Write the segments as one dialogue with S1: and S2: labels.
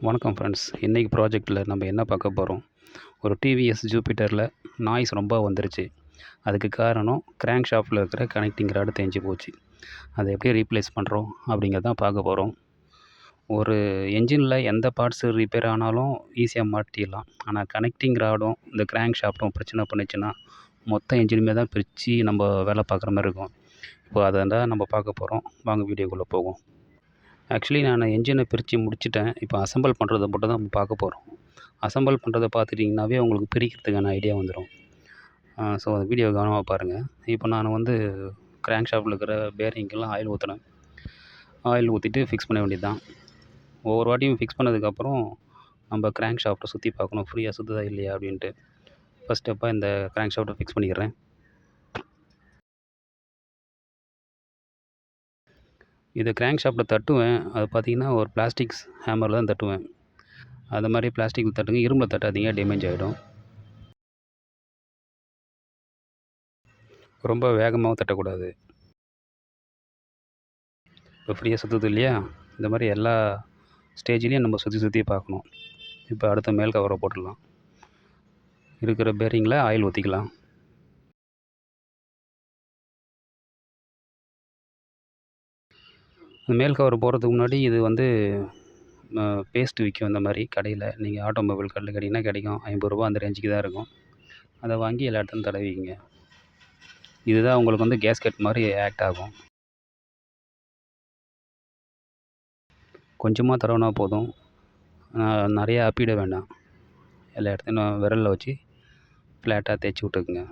S1: வணக்கம் ஃப்ரெண்ட்ஸ். இன்றைக்கி ப்ராஜெக்ட்டில் நம்ம என்ன பார்க்க போகிறோம், ஒரு டிவிஎஸ் ஜூபிட்டரில் நாய்ஸ் ரொம்ப வந்துருச்சு. அதுக்கு காரணம் கிராங்க் ஷாஃப்ட்டில் இருக்கிற கனெக்டிங் ராடு தேஞ்சு போச்சு. அதை எப்படி ரீப்ளேஸ் பண்ணுறோம் அப்படிங்கிறதான் பார்க்க போகிறோம். ஒரு என்ஜினில் எந்த பார்ட்ஸு ரிப்பேர் ஆனாலும் ஈஸியாக மாட்டிடலாம். ஆனால் கனெக்டிங் ராடும் இந்த கிராங்க் ஷாஃப்ட்டும் பிரச்சனை பண்ணுச்சுன்னா மொத்த என்ஜினுமே தான் பிரித்து நம்ம வேலை பார்க்குற மாதிரி இருக்கும். இப்போ அதை தான் நம்ம பார்க்க போகிறோம். வாங்க வீடியோக்குள்ளே போவோம். ஆக்சுவலி நான் என்ஜினை பிரித்து முடிச்சுட்டேன். இப்போ அசெம்பிள் பண்ணுறத மட்டும் தான் நம்ம பார்க்க போகிறோம். அசெம்பிள் பண்ணுறத பார்த்துட்டிங்கனாவே உங்களுக்கு பிரிக்கிறதுக்கான ஐடியா வந்துடும். ஸோ அந்த வீடியோ கவனமாக பாருங்கள். இப்போ நான் வந்து கிராங்க் ஷாஃப்ட்டில் இருக்கிற பேரிங்கெல்லாம் ஆயில் ஊற்றுனேன். ஆயில் ஊற்றிட்டு ஃபிக்ஸ் பண்ண வேண்டியது தான். ஒவ்வொரு வாட்டியும் ஃபிக்ஸ் பண்ணதுக்கப்புறம் நம்ம கிராங்க் ஷாஃப்ட்டை சுற்றி பார்க்கணும், ஃப்ரீயாக சுற்றுதா இல்லையா அப்படின்ட்டு. ஃபஸ்ட் ஸ்டெப்பாக இந்த கிராங்க் ஷாஃப்ட்டை ஃபிக்ஸ் பண்ணிக்கிறேன். இதை கிராங்க் ஷாஃப்ட்டில் தட்டுவேன். அது பார்த்திங்கன்னா ஒரு பிளாஸ்டிக்ஸ் ஹேமரில் தான் தட்டுவேன். அது மாதிரி பிளாஸ்டிக்கில் தட்டுங்க, இரும்பில் தட்டாதீங்க, டேமேஜ் ஆகிடும். ரொம்ப வேகமாகவும் தட்டக்கூடாது. இப்போ ஃப்ரீயாக சுற்றுது இல்லையா, இந்த மாதிரி எல்லா ஸ்டேஜ்லேயும் நம்ம சுற்றி சுற்றி பார்க்கணும். இப்போ அடுத்த மேல் கவரை போட்டுடலாம். இருக்கிற பேரிங்கில் ஆயில் ஊற்றிக்கலாம். மேல் கவர் போடுறதுக்கு முன்னாடி இது வந்து பேஸ்ட்டு விற்கும். இந்த மாதிரி கடையில் நீங்கள் ஆட்டோமொபைல் கடையில் கேட்டிங்கன்னா கிடைக்கும். 50 ரூபா அந்த ரேஞ்சுக்கு தான் இருக்கும். அதை வாங்கி எல்லா இடத்துலையும் தடவிக்கிங்க. இதுதான் உங்களுக்கு வந்து கேஸ்கெட் மாதிரி ஆக்ட் ஆகும். கொஞ்சமாக தடவினா போதும், நிறையா அப்பிட வேண்டாம். எல்லா இடத்தையும் விரலில் வச்சு ஃப்ளாட்டாக தேய்ச்சி விட்டுக்குங்க.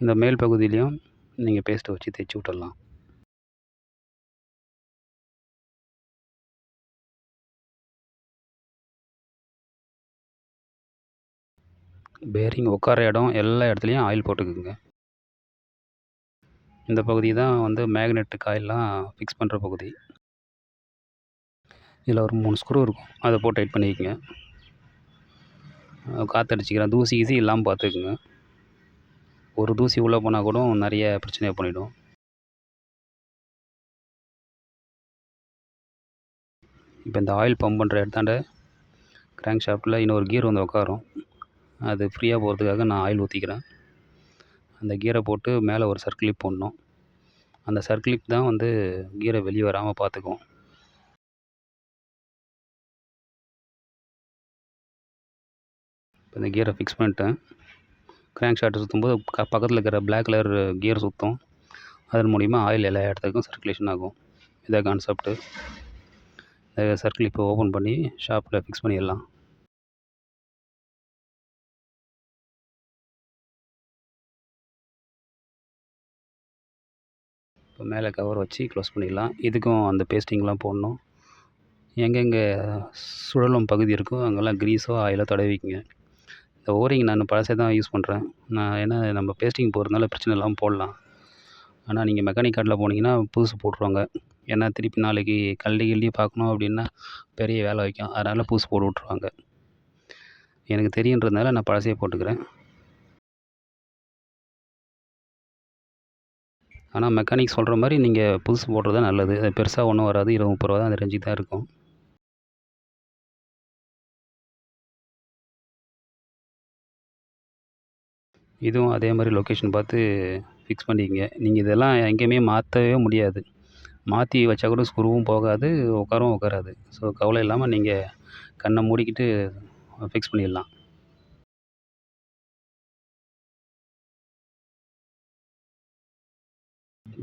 S1: இந்த மேல் பகுதியிலையும் நீங்கள் பேஸ்ட்டை வச்சு தேய்ச்சி விட்டுடலாம். பேரிங் உட்கார இடம் எல்லா இடத்துலையும் ஆயில் போட்டுக்குங்க. இந்த பகுதி தான் வந்து மேக்னெட்டு காயிலெலாம் ஃபிக்ஸ் பண்ணுற பகுதி. இதில் ஒரு 3 ஸ்க்ரூ இருக்கும், அதை போட்டு டைட் பண்ணிக்கங்க. காற்றடிச்சிக்கிறேன், தூசி கீசி இல்லாமல் பார்த்துக்குங்க. ஒரு தூசி உள்ளே போனால் கூட நிறைய பிரச்சனையை பண்ணிவிடும். இப்போ இந்த ஆயில் பம்ப் பண்ணுற இடத்தாண்ட கிராங்க் ஷாஃப்ட்டில் இன்னொரு கியர் வந்து உட்காரும். அது ஃப்ரீயாக போகிறதுக்காக நான் ஆயில் ஊற்றிக்கிறேன். அந்த கியரை போட்டு மேலே ஒரு சர்க்கிளிப் போடணும். அந்த சர்க்கிளிப் தான் வந்து கியரை வெளியே வராமல் பார்த்துக்கும். இப்போ இந்த கியரை ஃபிக்ஸ் பண்ணிட்டேன். கிராங்க் ஷாஃப்ட்டை சுற்றும்போது பக்கத்தில் இருக்கிற பிளாக் கலர் கியர் சுற்றும். அதன் மூலிமா ஆயில் எல்லா இடத்துக்கும் சர்க்குலேஷன் ஆகும். இதான் கான்செப்ட்டு. இந்த சர்க்கிளிப்பை ஓப்பன் பண்ணி ஷாஃப்ட்டில் ஃபிக்ஸ் பண்ணிடலாம். இப்போ மேலே கவர் வச்சு க்ளோஸ் பண்ணிடலாம். இதுக்கும் அந்த பேஸ்டிங்லாம் போடணும். எங்கெங்கே சுழலும் பகுதி இருக்கோ அங்கெல்லாம் க்ரீஸோ ஆயிலோ தடவிக்குங்க. இந்த ஓரிங் நான் பழசே தான் யூஸ் பண்ணுறேன். ஏன்னா நம்ம பேஸ்டிங் போடுறதுனால பிரச்சனை இல்லாமல் போடலாம். ஆனால் நீங்கள் மெக்கானிக் கடையில் போனீங்கன்னா புதுசு போட்டுருவாங்க. ஏன்னா திருப்பி நாளைக்கு கிள்ளி பார்க்கணும் அப்படின்னா பெரிய வேலை வைக்கும். அதனால் புதுசு போட்டு விட்ருவாங்க. எனக்கு தெரியுன்றதுனால நான் பழசே போட்டுக்கிறேன். ஆனால் மெக்கானிக் சொல்கிற மாதிரி நீங்கள் புதுசு போடுறது தான் நல்லது. அது பெருசாக ஒன்றும் வராது. 20, 30 ரூபா தான் அந்த ரேஞ்சுக்கு தான் இருக்கும். இதுவும் அதே மாதிரி லொக்கேஷன் பார்த்து ஃபிக்ஸ் பண்ணிக்கங்க. நீங்கள் இதெல்லாம் எங்கேயுமே மாற்றவே முடியாது. மாற்றி வச்சா கூட ஸ்க்ரூவும் போகாது, உட்காரவும் உட்காராது. ஸோ கவலை இல்லாமல் நீங்கள் கண்ணை மூடிக்கிட்டு ஃபிக்ஸ் பண்ணிடலாம்.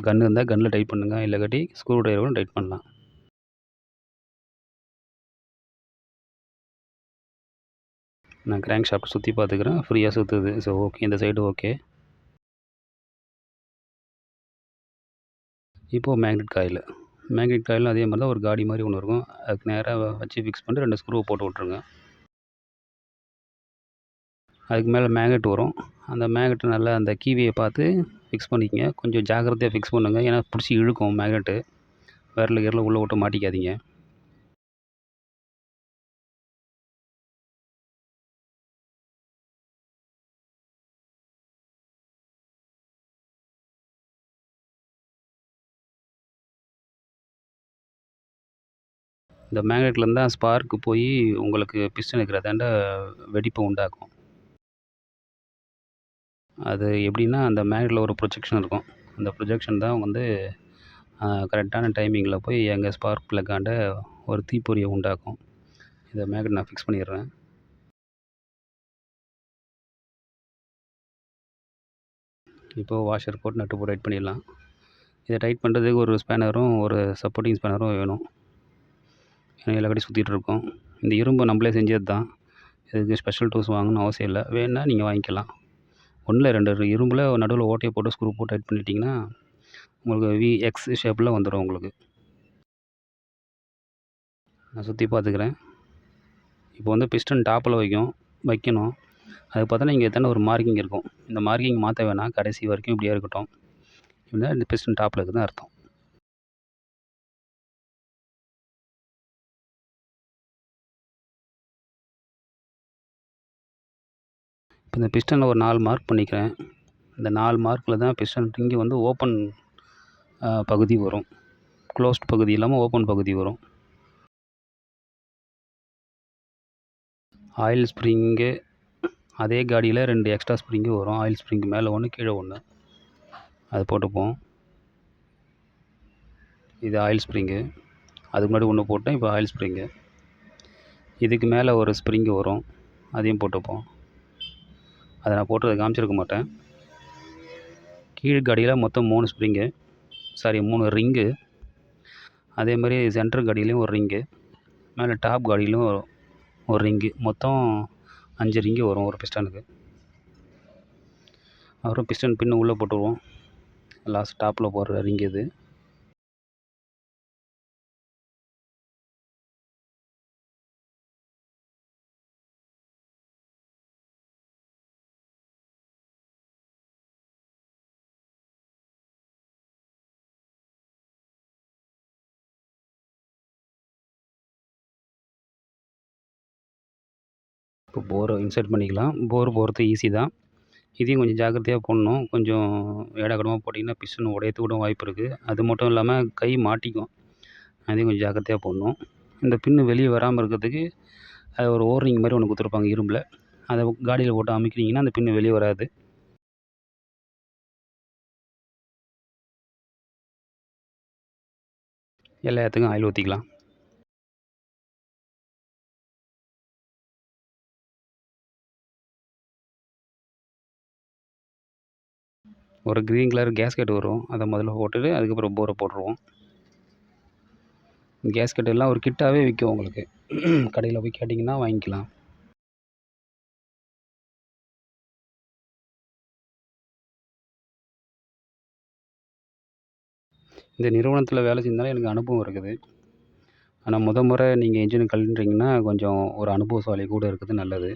S1: கன் இருந்தால் கன்னில் டைட் பண்ணுங்கள், இல்லாட்டி ஸ்க்ரூ ட்ரைவரும் டைட் பண்ணலாம். நான் கிராங்க் ஷாஃப்ட் சுற்றி பார்த்துக்கிறேன், ஃப்ரீயாக சுற்றுது. ஸோ ஓகே, இந்த சைடு ஓகே. இப்போது மேக்னெட் காயிலும் அதே மாதிரி தான் ஒரு காடி மாதிரி ஒன்று இருக்கும். அதுக்கு நேராக வச்சு ஃபிக்ஸ் பண்ணிட்டு 2 ஸ்க்ரூவை போட்டு விட்ருங்க. அதுக்கு மேலே மேக்னெட் வரும். அந்த மேக்னெட்டை நல்லா அந்த கீவியை பார்த்து ஃபிக்ஸ் பண்ணிக்கங்க. கொஞ்சம் ஜாக்கிரதையாக ஃபிக்ஸ் பண்ணுங்கள். ஏன்னா பிடிச்சி இழுக்கும் மேக்னெட்டு. விரலு கிரல உள்ளே விட்டு மாட்டிக்காதீங்க. இந்த மேக்னெட்லேருந்து தான் ஸ்பார்க்கு போய் உங்களுக்கு பிஸ்டன் இருக்கிறதாண்ட வெடிப்பை உண்டாக்கும். அது எப்படின்னா அந்த மேக்னெட்டில் ஒரு ப்ரொஜெக்ஷன் இருக்கும். அந்த ப்ரொஜெக்ஷன் தான் வந்து கரெக்டான டைமிங்கில் போய் எங்கள் ஸ்பார்க் ப்ளக்காண்ட ஒரு தீப்பொறியை உண்டாக்கும். இதை மேக்னெட் நான் ஃபிக்ஸ் பண்ணிடுறேன். இப்போது வாஷர் போட்டு நட்டு போட்டு டைட் பண்ணிடலாம். இதை டைட் பண்ணுறதுக்கு ஒரு ஸ்பேனரும் ஒரு சப்போர்ட்டிங் ஸ்பேனரும் வேணும். ஏன்னா எல்லா கடையும் சுற்றிட்டு இருக்கும். இந்த இரும்பு நம்மளே செஞ்சது தான். இதுக்கு ஸ்பெஷல் டூல்ஸ் வாங்கணும்னு அவசியம் இல்லை. வேணுன்னா நீங்கள் வாங்கிக்கலாம். 1 2 இரும்பில் நடுவில் ஓட்டையை போட்டு ஸ்க்ரூ போட்டு டைட் பண்ணிட்டீங்கன்னா உங்களுக்கு எக்ஸ் ஷேப்பில் வந்துடும் உங்களுக்கு. நான் சுற்றி பார்த்துக்கிறேன். இப்போ வந்து பிஸ்டன் டாப்பில் வைக்கணும். அது பார்த்தோன்னா இங்கே எத்தனை ஒரு மார்க்கிங் இருக்கும். இந்த மார்க்கிங் மாற்ற வேணாம். கடைசி வரைக்கும் இப்படியே இருக்கட்டும். இப்படின்னா இந்த பிஸ்டன் டாப்பில் இருக்குதுன்னு அர்த்தம். இப்போ இந்த பிஸ்டனில் ஒரு 4 மார்க் பண்ணிக்கிறேன். இந்த 4 மார்க்கில் தான் பிஸ்டன் இங்கே வந்து ஓப்பன் பகுதி வரும். க்ளோஸ்ட் பகுதி இல்லாமல் ஓப்பன் பகுதி வரும். ஆயில் ஸ்ப்ரிங்கு அதே காடியில் 2 எக்ஸ்ட்ரா ஸ்ப்ரிங்கு வரும். ஆயில் ஸ்ப்ரிங்கு மேலே 1 கீழே 1 அது போட்டுப்போம். இது ஆயில் ஸ்ப்ரிங்கு. அதுக்கு முன்னாடி 1 போட்டேன். இப்போ ஆயில் ஸ்ப்ரிங்கு. இதுக்கு மேலே ஒரு ஸ்ப்ரிங்கு வரும். அதையும் போட்டுப்போம். அதை நான் போட்டு காமிச்சிருக்க மாட்டேன். கீழ் காடியில் மொத்தம் 3 ஸ்ப்ரிங்கு 3 ரிங்கு. அதே மாதிரி சென்டர் காடியிலையும் ஒரு ரிங்கு. மேலே டாப் காடியிலும் ஒரு ரிங்கு. மொத்தம் 5 ரிங்கு வரும் ஒரு பிஸ்டனுக்கு. அப்புறம் பிஸ்டன் பின்னு உள்ளே போட்டுருவோம். லாஸ்ட் டாப்பில் போடுற ரிங்கு இது. இப்போ போரை இன்சர்ட் பண்ணிக்கலாம். போர் போடுறது ஈஸி தான். இதையும் கொஞ்சம் ஜாக்கிரதையாக போடணும். கொஞ்சம் ஏடாகூடமாக போட்டிங்கன்னா பிஸ்டன் உடையத்துக்கு கூட வாய்ப்பு இருக்குது. அது மட்டும் இல்லாமல் கை மாட்டிக்கும். அதையும் கொஞ்சம் ஜாக்கிரதையாக போடணும். இந்த பின்னு வெளியே வராமல் இருக்கிறதுக்கு அது ஒரு ஓர்னிங் மாதிரி ஒன்று கொடுத்துருப்பாங்க இரும்பில். அதை காடியில் போட்டு அமுக்கினீங்கன்னா அந்த பின்னு வெளியே வராது. எல்லா இடத்துக்கும் ஆயில் ஊற்றிக்கலாம். ஒரு க்ரீன் கலர் கேஸ்கெட் வரும். அதை முதல்ல போட்டுட்டு அதுக்கப்புறம் போரை போட்டுருவோம். கேஸ்கெட் எல்லாம் ஒரு கிட்டாகவே விற்கும் உங்களுக்கு. கடையில் போய் கேட்டிங்கன்னா வாங்கிக்கலாம். இந்த நிறுவனத்தில் வேலை செஞ்சாலும் எனக்கு அனுபவம் இருக்குது. ஆனால் முறை நீங்கள் இன்ஜின் கழட்டுறீங்கன்னா கொஞ்சம் ஒரு அனுபவசாலி கூட இருக்கிறது நல்லது.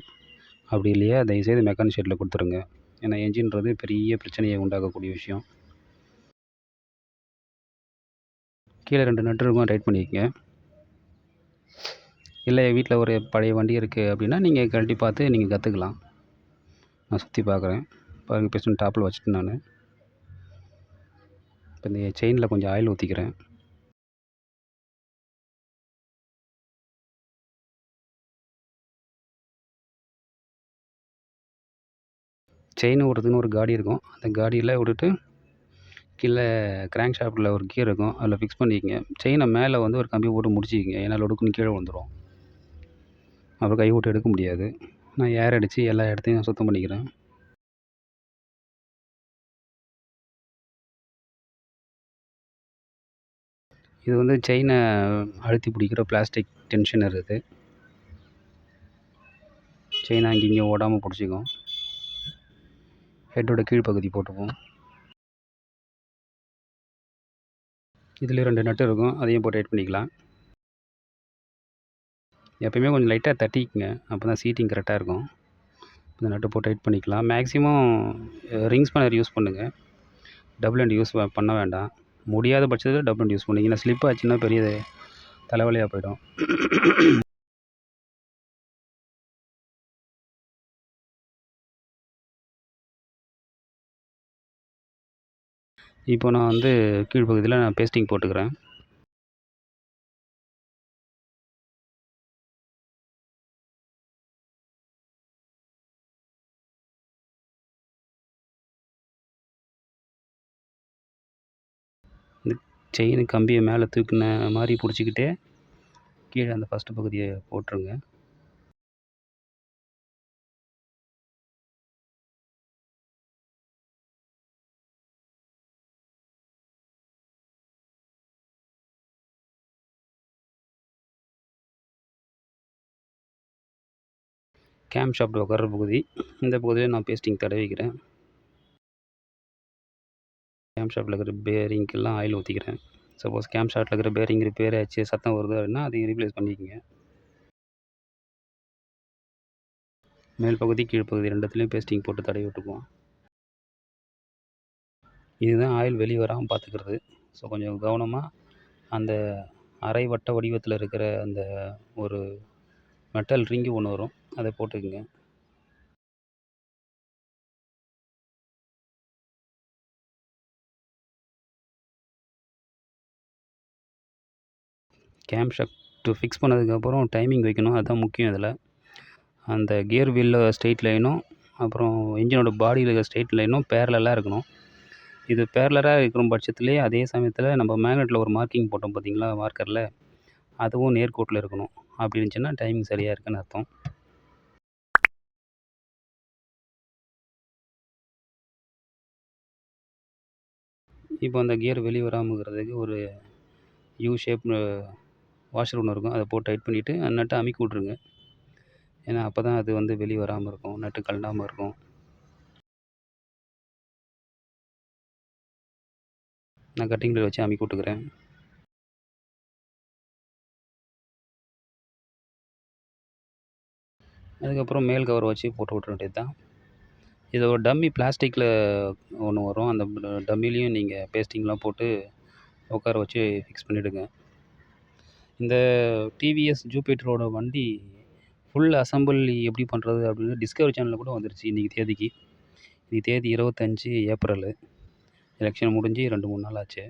S1: அப்படி இல்லையா தயவுசெய்து மெக்கானிக் ஷெட்டில் கொடுத்துருங்க. ஏன்னா என்ஜின்றது பெரிய பிரச்சனையை உண்டாக்கக்கூடிய விஷயம். கீழே 2 நட்டு இருக்கும், டைட் பண்ணிக்கங்க. இல்லை வீட்டில் ஒரு பழைய வண்டி இருக்குது அப்படின்னா நீங்கள் கழட்டி பார்த்து நீங்கள் கற்றுக்கலாம். நான் சுற்றி பார்க்குறேன். பாருங்கள் பிஸ்டன் டாப்பில் வச்சுட்டேன் நான். இப்போ இந்த செயினில் கொஞ்சம் ஆயில் ஊற்றிக்கிறேன். செயின் ஓடுறதுக்குன்னு ஒரு காடி இருக்கும். அந்த காடியில் விட்டுட்டு கீழே கிராங்க் ஷாஃப்ட்டில் ஒரு கியர் இருக்கும். அதில் ஃபிக்ஸ் பண்ணிக்கங்க. செயினை மேலே வந்து ஒரு கம்பி போட்டு முடிச்சிக்கங்க. ஏன்னா லொடுக்குன்னு கீழே விழுந்துரும். அப்புறம் கை விட்டு எடுக்க முடியாது. நான் ஏர் அடித்து எல்லா இடத்தையும் சுத்தம் பண்ணிக்கிறேன். இது வந்து செயினை அழுத்தி பிடிக்கிற பிளாஸ்டிக் டென்ஷனர் இது. செயினை அங்கே இங்கேயும் ஓடாமல் பிடிச்சிக்கும். ஹெட்டோட கீழ்ப்பகுதி போட்டுப்போம். இதில் 2 நட்டு இருக்கும். அதையும் போட்டு டைட் பண்ணிக்கலாம். எப்பயுமே கொஞ்சம் லைட்டாக தட்டிக்குங்க. அப்போ தான் சீட்டிங் கரெக்டாக இருக்கும். இந்த நட்டு போட்டு டைட் பண்ணிக்கலாம். மேக்ஸிமம் ரிங் ஸ்பேனர் யூஸ் பண்ணுங்கள். டபுள் எண்ட் யூஸ் பண்ண வேண்டாம். முடியாத பட்சத்தில் டபுள் எண்ட் யூஸ் பண்ணிங்கன்னா ஸ்லிப் ஆச்சுன்னா பெரிய தலைவலியாக போயிடும். இப்போ நான் வந்து கீழ்ப்பகுதியில் நான் பேஸ்டிங் போட்டுக்கிறேன். இந்த செயின் கம்பியை மேலே தூக்கின மாதிரி பிடிச்சிக்கிட்டே கீழே அந்த ஃபஸ்ட்டு பகுதியை போட்டுருங்க. கேம் ஷாஃப்ட் உட்கார்ற பகுதி, இந்த பகுதியில் நான் பேஸ்டிங் தடவிக்கிறேன். கேம் ஷாஃப்ட்டில் இருக்கிற பேரிங்க்கெல்லாம் ஆயில் ஊற்றிக்கிறேன். சப்போஸ் கேம் ஷாஃப்ட்டில் இருக்கிற பேரிங் ரிப்பேர் ஆச்சு, சத்தம் வருது அப்படின்னா அதையும் ரீப்ளேஸ் பண்ணிக்கோங்க. மேல் பகுதி கீழ் பகுதி ரெண்டுத்துலேயும் பேஸ்டிங் போட்டு தடவி விட்டுக்குவோம். இதுதான் ஆயில் வெளியே வராமல் பார்த்துக்கிறது. ஸோ கொஞ்சம் கவனமாக அந்த அரை வட்ட வடிவத்தில் இருக்கிற அந்த ஒரு மெட்டல் ரிங்கு ஒன்று வரும், அதை போட்டுக்குங்க. கேம் ஷாஃப்ட் ஃபிக்ஸ் பண்ணதுக்கப்புறம் டைமிங் வைக்கணும், அதுதான் முக்கியம் இதில். அந்த கியர் வீலில் ஸ்ட்ரெயிட் லைனும் அப்புறம் இன்ஜினோட பாடியில் இருக்கிற ஸ்ட்ரெயிட் லைனும் பேரலலாக இருக்கணும். இது பேரலராக இருக்கிற பட்சத்துலேயே அதே சமயத்தில் நம்ம மேக்னெட்டில் ஒரு மார்க்கிங் போட்டோம் பார்த்தீங்களா, மார்க்கரில், அதுவும் நேர்கோட்டில் இருக்கணும். அப்படி இருந்துச்சுன்னா டைமிங் சரியாக இருக்குன்னு அர்த்தம். இப்போ அந்த கியர் வெளியே வராமல் இருக்கிறதுக்கு ஒரு யூ ஷேப் வாஷர் ஒன்று இருக்கும், அதை போட்டு டைட் பண்ணிவிட்டு அந்த நட்டை அமுக்கி விட்ருங்க. ஏன்னா அப்போ தான் அது வந்து வெளியே வராமல் இருக்கும், நட்டு கழண்டாமல் இருக்கும். நான் கட்டிங் பிளேட் வச்சு அமுக்கி விட்டுக்கிறேன். அதுக்கப்புறம் மேல் கவர் வச்சு போட்டு விட்ற வேண்டியது தான். இது ஒரு டம்மி பிளாஸ்டிக்கில் ஒன்று வரும், அந்த டம்மிலையும் நீங்கள் பேஸ்டிங்லாம் போட்டு உட்கார வச்சு ஃபிக்ஸ் பண்ணிவிடுங்க. இந்த டிவிஎஸ் ஜூபிட்டரோட வண்டி ஃபுல் அசம்பிளி எப்படி பண்ணுறது அப்படின்னு டிஸ்கவரி சேனலில் கூட வந்துருச்சு இன்றைக்கி தேதிக்கு. இன்றைக்கி தேதி 25 ஏப்ரல். எலெக்ஷன் முடிஞ்சு 2-3 நாள் ஆச்சு.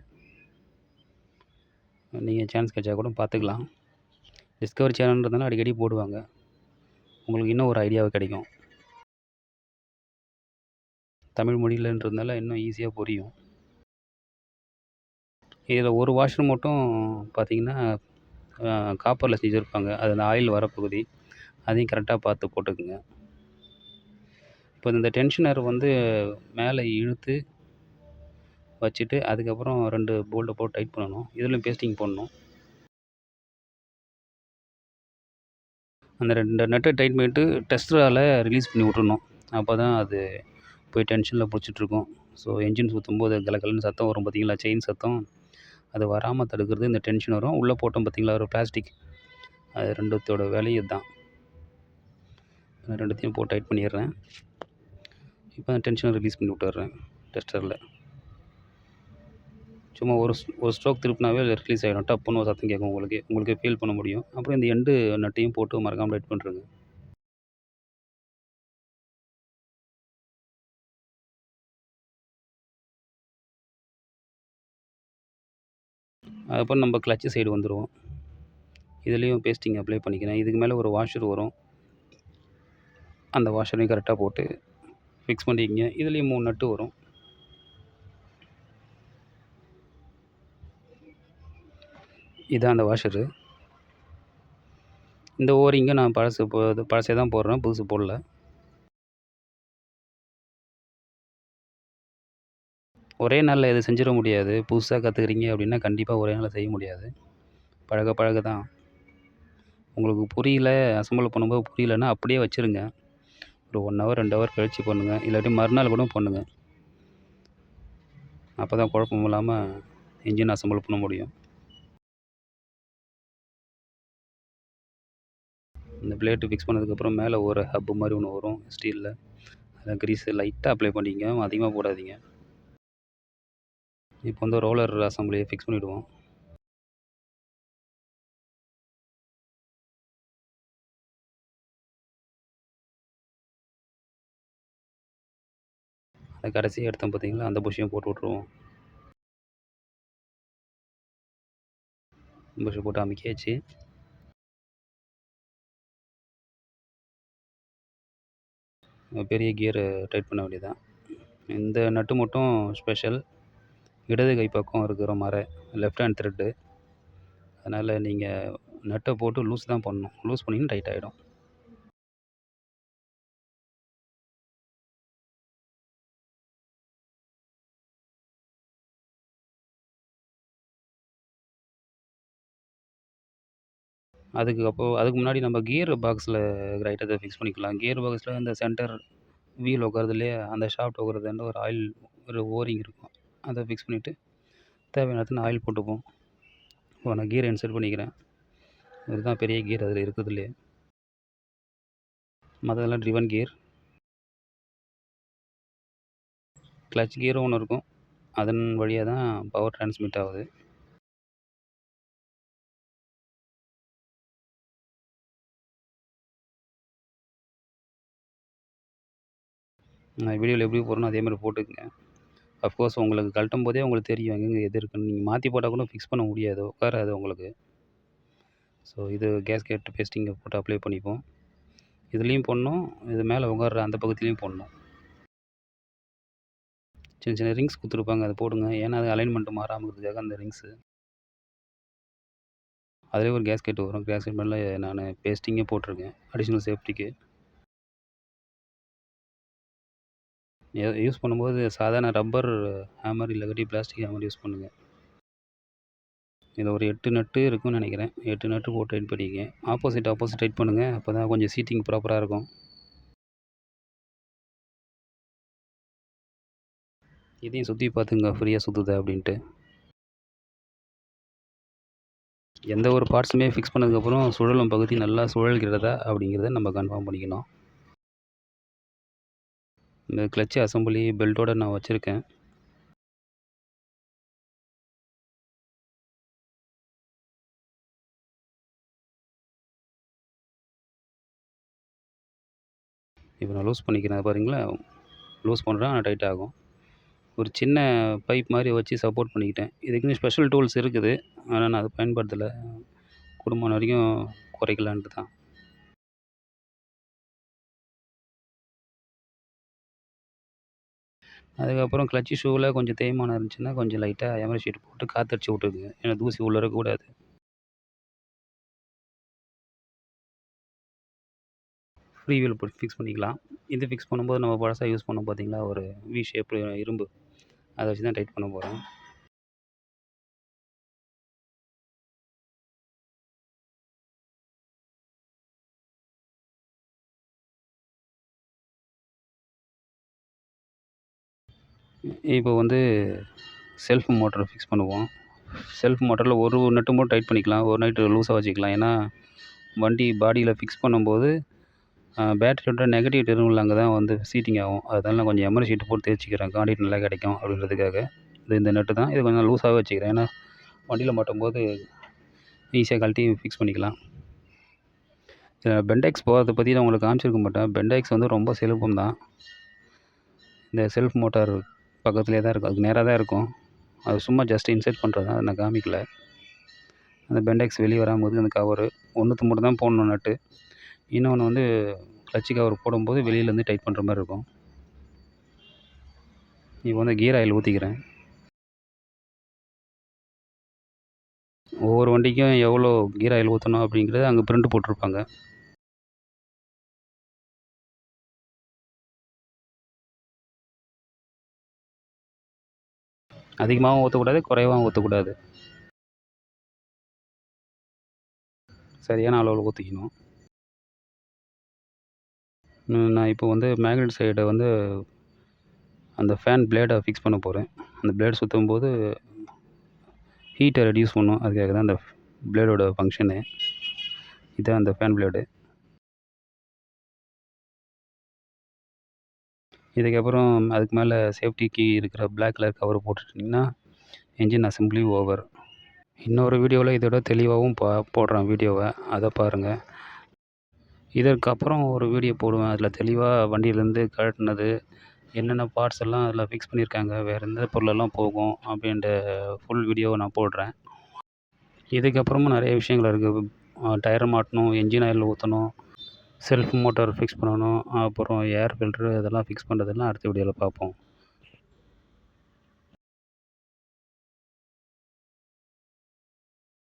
S1: நீங்கள் சான்ஸ் கிடைச்சா கூட பார்த்துக்கலாம். டிஸ்கவரி சேனல்ன்றதுனால அடிக்கடி போடுவாங்க, உங்களுக்கு இன்னும் ஒரு ஐடியாவும் கிடைக்கும். தமிழ் மொழியிலன்றதுனால இன்னும் ஈஸியாக புரியும். இதில் ஒரு வாஷர் மட்டும் பார்த்தீங்கன்னா காப்பரில் செஞ்சுருப்பாங்க, அதில் ஆயில் வர பகுதி, அதையும் கரெக்டாக பார்த்து போட்டுக்குங்க. இப்போ இந்த டென்ஷனர் வந்து மேலே இழுத்து வச்சுட்டு அதுக்கப்புறம் 2 போல்ட்டை போட்டு டைட் பண்ணணும். இதுலேயும் பேஸ்டிங் போடணும். அந்த 2 நட்டை டைட் பண்ணிவிட்டு டெஸ்டரால் ரிலீஸ் பண்ணி விட்றணும். அப்போ தான் அது போய் டென்ஷனில் பிடிச்சிட்ருக்கும். ஸோ என்ஜின் சுற்றும்போது கலகலன்னு சத்தம் வரும் பார்த்தீங்களா, செயின் சத்தம், அது வராமல் தடுக்கிறது இந்த டென்ஷனரும். உள்ளே போட்டோம் பார்த்தீங்களா ஒரு பிளாஸ்டிக், அது 2த்தோட வேலையும் இதுதான். 2த்தையும் போட்டு டைட் பண்ணிடுறேன். இப்போ டென்ஷனை ரிலீஸ் பண்ணி விட்டுறேன் டெஸ்டரில். சும்மா ஒரு ஸ்ட்ரோக் திருப்பினாவே ரிலீஸ் ஆகிடும், டப்புன்னு ஒரு சத்தம் கேட்கும், உங்களுக்கே ஃபீல் பண்ண முடியும். அப்புறம் இந்த எண்டு நட்டையும் போட்டு மறக்காமல் டைட் பண்ணுறேங்க. அதுக்கப்புறம் நம்ம கிளச்சு சைடு வந்துடுவோம். இதுலேயும் பேஸ்டிங் அப்ளை பண்ணிக்கிறேன். இதுக்கு மேலே ஒரு வாஷர் வரும், அந்த வாஷரையும் கரெக்டாக போட்டு ஃபிக்ஸ் பண்ணிக்கங்க. இதுலேயும் 3 நட்டு வரும். இதுதான் அந்த வாஷரு. இந்த ஓரிங்கை நான் பழசே தான் போடுறேன், புதுசு போடல. ஒரே நாளில் இது செஞ்சிட முடியாது. புதுசாக கற்றுக்குறீங்க அப்படின்னா கண்டிப்பாக ஒரே நாளில் செய்ய முடியாது. பழக பழக தான். உங்களுக்கு புரியல, அசெம்பிள் பண்ணும்போது புரியலன்னா அப்படியே வச்சுருங்க. ஒரு 1 ஹவர் 2 ஹவர் கழித்து பண்ணுங்கள், இல்லாட்டி மறுநாள் கூட பண்ணுங்கள். அப்போ தான் குழப்பம் இல்லாமல் இன்ஜின் அசெம்பிள் பண்ண முடியும். இந்த பிளேட்டு ஃபிக்ஸ் பண்ணதுக்கப்புறம் மேலே ஒரு ஹப்பு மாதிரி ஒன்று வரும் ஸ்டீலில், அதில் கிரீஸு லைட்டாக அப்ளை பண்ணிக்கங்க, அதிகமாக போடாதீங்க. இப்போ வந்து ரோலர் அசெம்பிளியை ஃபிக்ஸ் பண்ணிவிடுவோம். அதை கடைசியாக எடுத்தோம் பார்த்தீங்களா, அந்த புஷ்ஷையும் போட்டு விட்ருவோம். புஷ்ஷை போட்டு அமுக்கியாச்சு. பெரிய கியரை டைட் பண்ண வேண்டியதுதான். இந்த நட்டு மட்டும் ஸ்பெஷல். இடது கை பக்கம் இருக்கிற மர லெஃப்ட் ஹேண்ட் த்ரெட்டு. அதனால் நீங்கள் நட்டை போட்டு லூஸ் தான் பண்ணணும். லூஸ் பண்ணிங்கன்னா டைட் ஆகிடும். அதுக்கு முன்னாடி நம்ம கியர் பாக்ஸில் ரைட்டத்தை ஃபிக்ஸ் பண்ணிக்கலாம். கியர் பாக்ஸில் இந்த சென்டர் வீல் உட்காருது இல்லையா, அந்த ஷாஃப்ட் உட்காருதாண்ட ஒரு ஆயில் ஒரு ஓரிங் இருக்கும். அதை ஃபிக்ஸ் பண்ணிவிட்டு தேவையான இடத்துல ஆயில் போட்டுப்போம். இப்போ நான் கியர் இன்சர்ட் பண்ணிக்கிறேன். இதுதான் பெரிய கியர் அதில் இருக்கிறதுலையே. மற்றதெல்லாம் ட்ரிவன் கியர். கிளச் கியரும் ஒன்று இருக்கும். அதன் வழியாக தான் பவர் டிரான்ஸ்மிட் ஆகுது. நான் வீடியோவில் எப்படி போடுறேனோ அதே மாதிரி போட்டுக்கங்க. அஃப்கோர்ஸ் உங்களுக்கு கழட்டும் போதே உங்களுக்கு தெரியும் எங்கெங்கே எது இருக்குன்னு. நீங்கள் மாற்றி போட்டால் கூட ஃபிக்ஸ் பண்ண முடியாது, உட்காராது உங்களுக்கு. ஸோ இது கேஸ்கெட் பேஸ்டிங்கை போட்டு அப்ளை பண்ணிப்போம். இதுலேயும் போடணும், இது மேலே உட்கார்ற அந்த பக்கத்துலேயும் போடணும். சின்ன சின்ன ரிங்ஸ் கொடுத்துருப்பாங்க, அதை போடுங்க. ஏன்னா அது அலைன்மெண்ட் மாறாமல் இருக்கிறதுக்காக அந்த ரிங்ஸு. அதிலே ஒரு கேஸ்கெட் வரும். கேஸ்கெட் மேலே நான் பேஸ்டிங்கே போட்டிருக்கேன் அடிஷ்னல் சேஃப்டிக்கு. யூஸ் பண்ணும்போது சாதாரண ரப்பர் ஹேமர் இல்லாட்டி பிளாஸ்டிக் ஹேமர் யூஸ் பண்ணுங்கள். இதில் ஒரு 8 நட்டு இருக்குன்னு நினைக்கிறேன். 8 நட்டு போட்டு டைட் பண்ணிக்கங்க. ஆப்போசிட் டைட் பண்ணுங்கள். அப்போ தான் கொஞ்சம் சீட்டிங் ப்ராப்பராக இருக்கும். இதையும் சுற்றி பார்த்துங்க ஃப்ரீயாக சுற்றுதா அப்படின்ட்டு. எந்த ஒரு பார்ட்ஸுமே ஃபிக்ஸ் பண்ணதுக்கப்புறம் சுழலும் பகுதி நல்லா சுழல்கிறதா அப்படிங்கிறத நம்ம கன்ஃபார்ம் பண்ணிக்கணும். இந்த கிளட்ச் அசம்பிளி பெல்ட்டோட நான் வச்சுருக்கேன். இப்போ நான் லூஸ் பண்ணிக்கிறேன் பாருங்களா. லூஸ் பண்ணுறேன், ஆனால் டைட் ஆகும். ஒரு சின்ன பைப் மாதிரி வச்சு சப்போர்ட் பண்ணிக்கிட்டேன். இதுக்குன்னு ஸ்பெஷல் டூல்ஸ் இருக்குது, ஆனால் நான் அதை பயன்படுத்தலை. குடும்பம் வரைக்கும் குறைக்கலான்ட்டு தான். அதுக்கப்புறம் கிளட்ச் ஷூவில் கொஞ்சம் தேய்மானம் இருந்துச்சுன்னா கொஞ்சம் லைட்டாக எமரி ஷீட் போட்டு காற்றடிச்சு விட்டுக்குங்க. ஏன்னா தூசி உள்ளே இருக்கக்கூடாது. ஃப்ரீ வீல் போட்டு ஃபிக்ஸ் பண்ணிக்கலாம். இது ஃபிக்ஸ் பண்ணும்போது நம்ம பழசாக யூஸ் பண்ணோம் பார்த்தீங்களா, ஒரு வி ஷேப் இரும்பு, அதை வச்சு தான் டைட் பண்ண போகிறேன். இப்போ வந்து செல்ஃப் மோட்டரை ஃபிக்ஸ் பண்ணுவோம். செல்ஃப் மோட்டரில் ஒரு நட்டு மட்டும் டைட் பண்ணிக்கலாம், ஒரு நட்டு லூஸாக வச்சுக்கலாம். ஏன்னா வண்டி பாடியில் ஃபிக்ஸ் பண்ணும்போது பேட்டரியோட நெகட்டிவ் டெர்மினல் அங்கே தான் வந்து சீட்டிங் ஆகும். அதனால நான் கொஞ்சம் எமரி ஷீட் போட்டு தேய்ச்சிக்கிறேன், கான்டாக்ட் நல்லா கிடைக்கும் அப்படின்றதுக்காக. இந்த நட்டு தான். இது கொஞ்சம் லூஸாகவே வச்சுக்கிறேன், ஏன்னா வண்டியில் மாட்டும்போது ஈஸியாக கழட்டி ஃபிக்ஸ் பண்ணிக்கலாம். பெண்டெக்ஸ் போகிறத பற்றி நான் உங்களுக்கு காமிச்சிருக்க மாட்டேன். பெண்டெக்ஸ் வந்து ரொம்ப சுலபம் தான். இந்த செல்ஃப் மோட்டார் பக்கத்துலேயே தான் இருக்கும், அதுக்கு நேராக தான் இருக்கும். அது சும்மா ஜஸ்ட் இன்சர்ட் பண்ணுறது தான், அதை நான் காமிக்கல. அந்த பெண்டெக்ஸ் வெளியே வராமல் அந்த கவரு ஒன்றுத்து மட்டும் தான் போடணும் நட்டு. இன்னொன்று வந்து கிளட்ச் கவர் போடும்போது வெளியிலேருந்து டைட் பண்ணுற மாதிரி இருக்கும். இப்போ வந்து கியர் ஆயில் ஊற்றிக்கிறேன். ஒவ்வொரு வண்டிக்கும் எவ்வளோ கியர் ஆயில் ஊற்றணும் அப்படிங்கிறத அங்கே பிரிண்ட் போட்டிருப்பாங்க. அதிகமாகவும் ஊற்றக்கூடாது, குறைவாகவும் ஊற்றக்கூடாது. சரியான அளவில் ஊற்றிக்கணும். நான் இப்போ வந்து மேக்னெட் சைடை வந்து அந்த ஃபேன் பிளேடை ஃபிக்ஸ் பண்ண போகிறேன். அந்த பிளேடு சுற்றும் போது ஹீட்டை ரெடியூஸ் பண்ணும். அதுக்காக தான் அந்த பிளேடோட ஃபங்க்ஷனு. இதுதான் அந்த ஃபேன் பிளேடு. இதுக்கப்புறம் அதுக்கு மேலே சேஃப்டிக்கு இருக்கிற பிளாக் கலர் கவர் போட்டுட்டிங்கன்னா என்ஜின் அசம்பிளி ஓவர். இன்னொரு வீடியோவில் இதோட தெளிவாகவும் போடுறேன் வீடியோவை, அதை பாருங்கள். இதற்கப்புறம் ஒரு வீடியோ போடுவேன், அதில் தெளிவாக வண்டியிலேருந்து கழட்டினது, என்னென்ன பார்ட்ஸ் எல்லாம் அதில் ஃபிக்ஸ் பண்ணியிருக்காங்க, வேறு எந்த பொருளெல்லாம் போகும் அப்படின்ற ஃபுல் வீடியோவை நான் போடுறேன். இதுக்கப்புறமும் நிறைய விஷயங்கள் இருக்குது. டயர் மாட்டணும், என்ஜின் ஆயில் ஊற்றணும், செல்ஃப் மோட்டார் ஃபிக்ஸ் பண்ணணும், அப்புறம் ஏர் ஃபில்ட்ரு இதெல்லாம் ஃபிக்ஸ் பண்ணுறதெல்லாம் அடுத்த வீடியோவில் பார்ப்போம்.